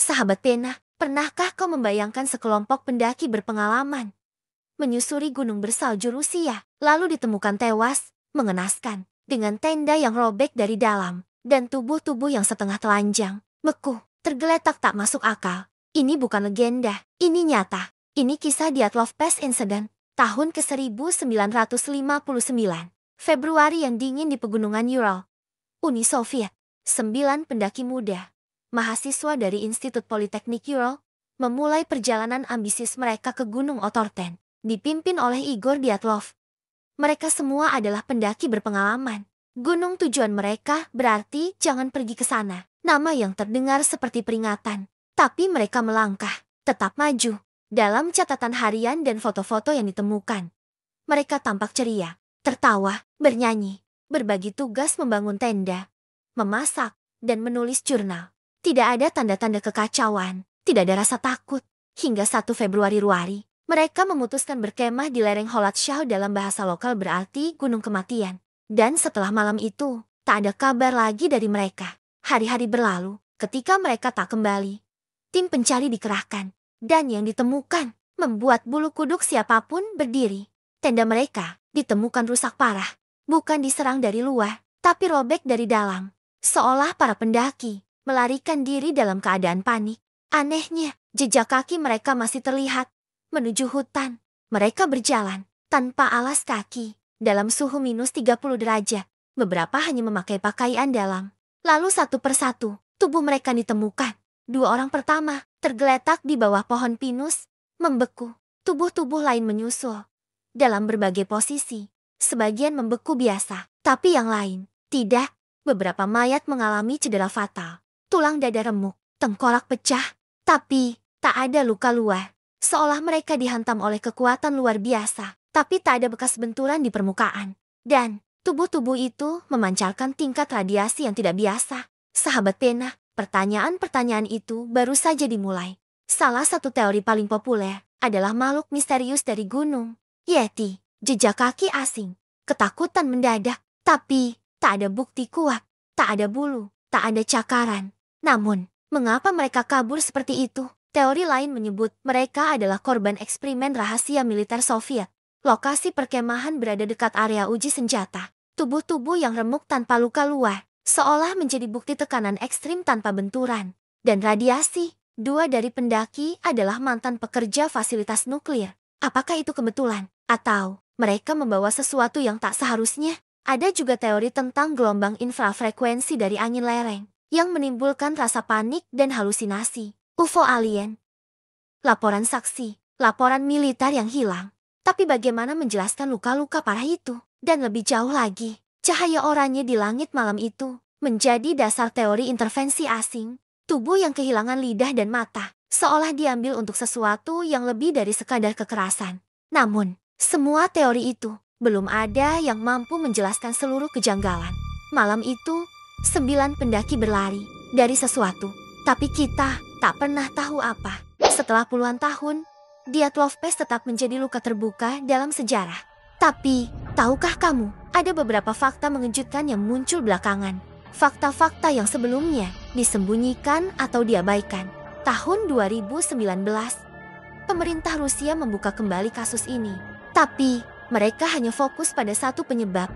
Sahabat Pena, pernahkah kau membayangkan sekelompok pendaki berpengalaman menyusuri gunung bersalju Rusia, lalu ditemukan tewas, mengenaskan, dengan tenda yang robek dari dalam, dan tubuh-tubuh yang setengah telanjang, mekuh, tergeletak tak masuk akal. Ini bukan legenda, ini nyata. Ini kisah Dyatlov Pass Incident, tahun ke-1959, Februari yang dingin di pegunungan Ural, Uni Soviet. 9 pendaki muda, mahasiswa dari Institut Politeknik Ural, memulai perjalanan ambisius mereka ke Gunung Otorten, dipimpin oleh Igor Dyatlov. Mereka semua adalah pendaki berpengalaman. Gunung tujuan mereka berarti jangan pergi ke sana. Nama yang terdengar seperti peringatan. Tapi mereka melangkah, tetap maju. Dalam catatan harian dan foto-foto yang ditemukan, mereka tampak ceria, tertawa, bernyanyi, berbagi tugas membangun tenda, memasak, dan menulis jurnal. Tidak ada tanda-tanda kekacauan, tidak ada rasa takut. Hingga 1 Februari, mereka memutuskan berkemah di lereng Holatshau, dalam bahasa lokal berarti Gunung Kematian. Dan setelah malam itu, tak ada kabar lagi dari mereka. Hari-hari berlalu, ketika mereka tak kembali. Tim pencari dikerahkan, dan yang ditemukan membuat bulu kuduk siapapun berdiri. Tenda mereka ditemukan rusak parah, bukan diserang dari luar, tapi robek dari dalam. Seolah para pendaki melarikan diri dalam keadaan panik. Anehnya, jejak kaki mereka masih terlihat. Menuju hutan, mereka berjalan tanpa alas kaki dalam suhu minus 30 derajat. Beberapa hanya memakai pakaian dalam. Lalu satu persatu, tubuh mereka ditemukan. 2 orang pertama tergeletak di bawah pohon pinus, membeku. Tubuh-tubuh lain menyusul dalam berbagai posisi. Sebagian membeku biasa, tapi yang lain tidak. Beberapa mayat mengalami cedera fatal. Tulang dada remuk, tengkorak pecah, tapi tak ada luka luar. Seolah mereka dihantam oleh kekuatan luar biasa, tapi tak ada bekas benturan di permukaan. Dan tubuh-tubuh itu memancarkan tingkat radiasi yang tidak biasa. Sahabat Pena, pertanyaan-pertanyaan itu baru saja dimulai. Salah satu teori paling populer adalah makhluk misterius dari gunung, Yeti, jejak kaki asing, ketakutan mendadak, tapi tak ada bukti kuat, tak ada bulu, tak ada cakaran. Namun, mengapa mereka kabur seperti itu? Teori lain menyebut mereka adalah korban eksperimen rahasia militer Soviet. Lokasi perkemahan berada dekat area uji senjata. Tubuh-tubuh yang remuk tanpa luka luar, seolah menjadi bukti tekanan ekstrim tanpa benturan. Dan radiasi, 2 dari pendaki adalah mantan pekerja fasilitas nuklir. Apakah itu kebetulan? Atau mereka membawa sesuatu yang tak seharusnya? Ada juga teori tentang gelombang infrafrekuensi dari angin lereng, yang menimbulkan rasa panik dan halusinasi. UFO alien, laporan saksi, laporan militer yang hilang. Tapi bagaimana menjelaskan luka-luka parah itu? Dan lebih jauh lagi, cahaya oranye di langit malam itu menjadi dasar teori intervensi asing. Tubuh yang kehilangan lidah dan mata, seolah diambil untuk sesuatu yang lebih dari sekadar kekerasan. Namun, semua teori itu belum ada yang mampu menjelaskan seluruh kejanggalan. Malam itu, 9 pendaki berlari dari sesuatu, tapi kita tak pernah tahu apa. Setelah puluhan tahun, Dyatlov Pass tetap menjadi luka terbuka dalam sejarah. Tapi, tahukah kamu, ada beberapa fakta mengejutkan yang muncul belakangan. Fakta-fakta yang sebelumnya disembunyikan atau diabaikan. Tahun 2019, pemerintah Rusia membuka kembali kasus ini. Tapi, mereka hanya fokus pada satu penyebab.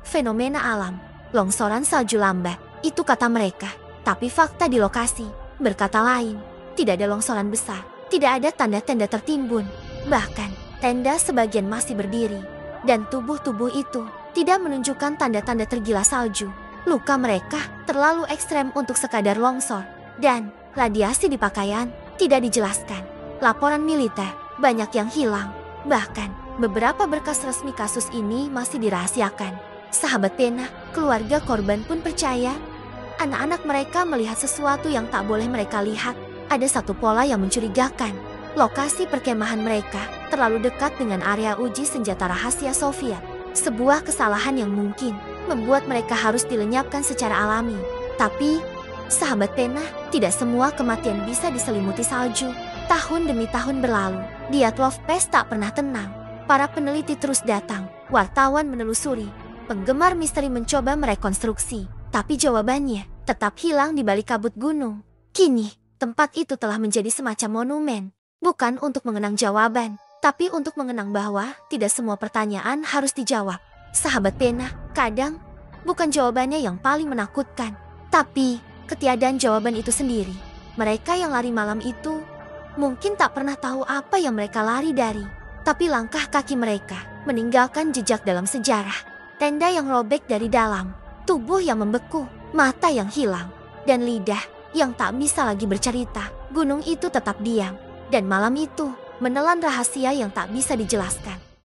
Fenomena alam, longsoran salju lambat, itu kata mereka. Tapi fakta di lokasi berkata lain. Tidak ada longsoran besar, tidak ada tanda-tanda tertimbun. Bahkan, tenda sebagian masih berdiri. Dan tubuh-tubuh itu tidak menunjukkan tanda-tanda tergila salju. Luka mereka terlalu ekstrem untuk sekadar longsor. Dan radiasi di pakaian tidak dijelaskan. Laporan militer banyak yang hilang. Bahkan, beberapa berkas resmi kasus ini masih dirahasiakan. Sahabat Pena, keluarga korban pun percaya. Anak-anak mereka melihat sesuatu yang tak boleh mereka lihat. Ada satu pola yang mencurigakan. Lokasi perkemahan mereka terlalu dekat dengan area uji senjata rahasia Soviet. Sebuah kesalahan yang mungkin membuat mereka harus dilenyapkan secara alami. Tapi, sahabat Pena, tidak semua kematian bisa diselimuti salju. Tahun demi tahun berlalu, Dyatlov Pass tak pernah tenang. Para peneliti terus datang, wartawan menelusuri, penggemar misteri mencoba merekonstruksi. Tapi jawabannya tetap hilang di balik kabut gunung. Kini, Tempat itu telah menjadi semacam monumen, bukan untuk mengenang jawaban, tapi untuk mengenang bahwa tidak semua pertanyaan harus dijawab. Sahabat pena, kadang bukan jawabannya yang paling menakutkan, tapi ketiadaan jawaban itu sendiri. Mereka yang lari malam itu mungkin tak pernah tahu apa yang mereka lari dari, tapi langkah kaki mereka meninggalkan jejak dalam sejarah. Tenda yang robek dari dalam, tubuh yang membeku, mata yang hilang, dan lidah yang tak bisa lagi bercerita. Gunung itu tetap diam, dan malam itu menelan rahasia yang tak bisa dijelaskan.